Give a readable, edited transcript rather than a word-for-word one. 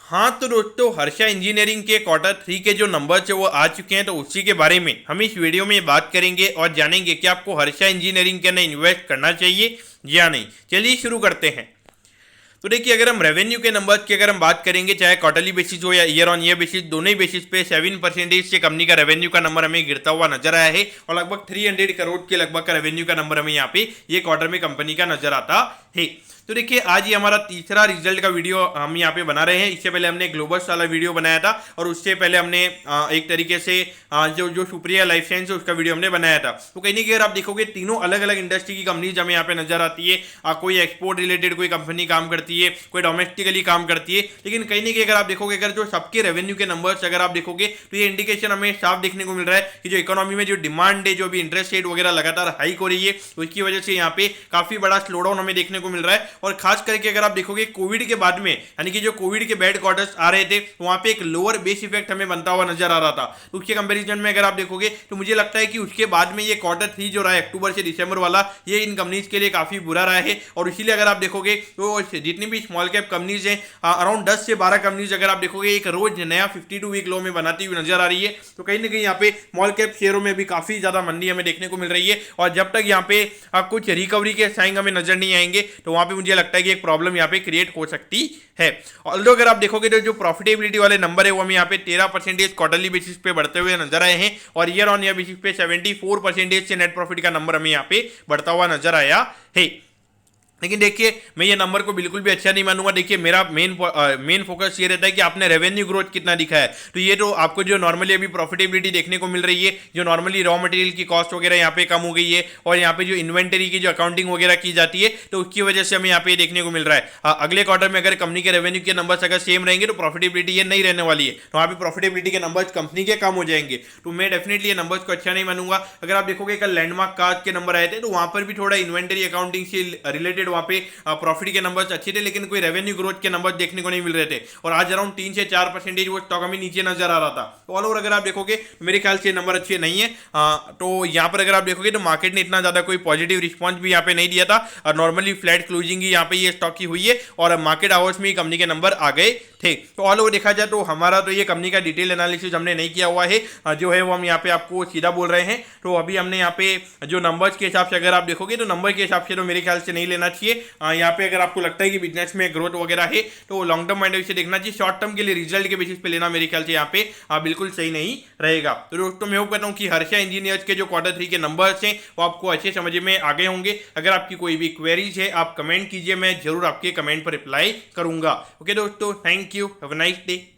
हाँ तो दोस्तों, हर्षा इंजीनियरिंग के क्वार्टर 3 के जो नंबर्स है वो आ चुके हैं, तो उसी के बारे में हम इस वीडियो में बात करेंगे और जानेंगे कि आपको हर्षा इंजीनियरिंग के अंदर इन्वेस्ट करना चाहिए या नहीं। चलिए शुरू करते हैं। तो देखिए, अगर हम रेवेन्यू के नंबर्स की अगर हम बात करेंगे, चाहे क्वार्टरली बेसिस हो या ईयर ऑन ईयर बेसिस, दोनों ही बेसिस पे 7% से कंपनी का रेवेन्यू का नंबर हमें गिरता हुआ नजर आया है और लगभग 300 करोड़ के लगभग का रेवेन्यू का नंबर हमें यहाँ पे ये क्वार्टर में कंपनी का नजर आता है। तो देखिए, आज ये हमारा तीसरा रिजल्ट का वीडियो हम यहाँ पे बना रहे हैं। इससे पहले हमने ग्लोबल वाला वीडियो बनाया था और उससे पहले हमने एक तरीके से जो जो सुप्रिया लाइफ साइंस है उसका वीडियो हमने बनाया था। तो कहीं ना कहीं अगर आप देखोगे, तीनों अलग अलग इंडस्ट्री की कंपनीज हमें यहाँ पे नजर आती है। कोई एक्सपोर्ट रिलेटेड कोई कंपनी काम करती है, कोई डोमेस्टिकली काम करती है, लेकिन कहीं ना कहीं अगर आप देखोगे, अगर जो सबके रेवेन्यू के नंबर्स अगर आप देखोगे तो ये इंडिकेशन हमें साफ देखने को मिल रहा है कि जो इकोनॉमी में जो डिमांड है, जो अभी इंटरेस्ट रेट वगैरह लगातार हाइक हो रही है, उसकी वजह से यहाँ पे काफी बड़ा स्लोडाउन हमें देखने को मिल रहा है। और खास करके अगर आप देखोगे, कोविड के बाद में, यानी कि जो कोविड के बैड क्वार्टर्स आ रहे थे, वहां पे एक लोअर बेस इफेक्ट हमें बनता हुआ नजर आ रहा था। तो उसके कंपैरिजन में अगर आप देखोगे तो मुझे लगता है कि उसके बाद में ये क्वार्टर 3 जो रहा है, अक्टूबर से दिसंबर वाला, ये इन कंपनीज के लिए काफी बुरा रहा है। और इसीलिए अगर आप देखोगे तो जितनी भी स्मॉल कैप कंपनीज हैं, अराउंड 10 से 12 कंपनीज अगर आप देखोगे एक रोज नया 52 वीक लो में बनाती हुई नजर आ रही है। तो कहीं ना कहीं यहाँ पे स्मॉल कैप शेयरों में भी काफी ज्यादा मंदी हमें देखने को मिल रही है। और जब तक यहाँ पे कुछ रिकवरी के साइन हमें नजर नहीं आएंगे, तो वहां पे मुझे लगता है कि एक प्रॉब्लम यहाँ पे क्रिएट हो सकती है। और अगर आप देखोगे तो जो प्रॉफिटेबिलिटी वाले नंबर है वो हमें यहाँ पे 13% क्वार्टरली बेसिस पे बढ़ते हुए नजर आए हैं और ईयर ऑन ईयर बेसिस पे 74% से नेट प्रॉफिट का नंबर हमें यहाँ पे बढ़ता हुआ नजर आया है। लेकिन देखिए, मैं ये नंबर को बिल्कुल भी अच्छा नहीं मानूंगा। देखिए, मेरा मेन फोकस ये रहता है कि आपने रेवेन्यू ग्रोथ कितना दिखा है। तो ये तो आपको जो नॉर्मली अभी प्रॉफिटेबिलिटी देखने को मिल रही है, जो नॉर्मली रॉ मटेरियल की कॉस्ट वगैरह यहाँ पे कम हो गई है और यहाँ पे जो इन्वेंटरी की जो अकाउंटिंग वगैरह की जाती है, तो उसकी वजह से हमें यहाँ पे देखने को मिल रहा है। अगले क्वार्टर में अगर कंपनी के रेवेन्यू के नंबर्स अगर सेम रहेंगे तो प्रॉफिटेबिलिटी ये नहीं रहने वाली है, तो वहाँ पे प्रॉफिटेबिलिटी के नंबर्स कंपनी के कम हो जाएंगे। तो मैं डेफिनेटली ये नंबर्स को अच्छा नहीं मानूंगा। अगर आप देखोगे, कल लैंडमार्क कार्ड के नंबर आए थे, तो वहाँ पर भी थोड़ा इन्वेंटरी अकाउंटिंग से रिलेटेड वहाँ पे प्रॉफिट के नंबर्स अच्छे थे, लेकिन कोई रेवेन्यू ग्रोथ के नंबर्स देखने को नहीं मिल रहे थे। और आज अराउंड 3 से 4% वो स्टॉक हमें नीचे नजर आ रहा था। तो ऑल ओवर अगर आप देखोगे, मेरे ख्याल से नंबर अच्छे नहीं है। तो यहाँ पर अगर आप देखोगे तो मार्केट ने इतना ज्यादा कोई पॉजिटिव रिस्पॉन्स भी यहाँ पे नहीं दिया था और नॉर्मली फ्लैट क्लोजिंग ही यहाँ पे ये स्टॉक की हुई है और मार्केट आवर्स में ही कंपनी के नंबर आ गए थे। तो ऑल ओवर देखा जाए तो हमारा तो ये कंपनी का डिटेल एनालिसिस हमने नहीं किया हुआ है, जो है वो हम यहाँ पे आपको सीधा बोल रहे हैं। तो अभी हमने यहाँ पे जो नंबर्स के हिसाब से अगर आप देखोगे तो नंबर के हिसाब से तो मेरे ख्याल से नहीं लेना चाहिए। यहाँ पे अगर आपको लगता है कि बिजनेस में ग्रोथ वगैरह है तो लॉन्ग टर्म माइंड से देखना चाहिए। शॉर्ट टर्म के लिए रिजल्ट के बेसिस पे लेना मेरे ख्याल से यहाँ पे बिल्कुल सही नहीं रहेगा। तो दोस्तों, मैं होप करता हूँ कि हर्षा इंजीनियर्स के जो क्वार्टर 3 के नंबर्स हैं वो आपको अच्छे समझ में आ गए होंगे। अगर आपकी कोई भी क्वेरीज है, आप कमेंट कीजिए, मैं जरूर आपके कमेंट पर रिप्लाई करूंगा। ओके दोस्तों, thank you, have a nice day.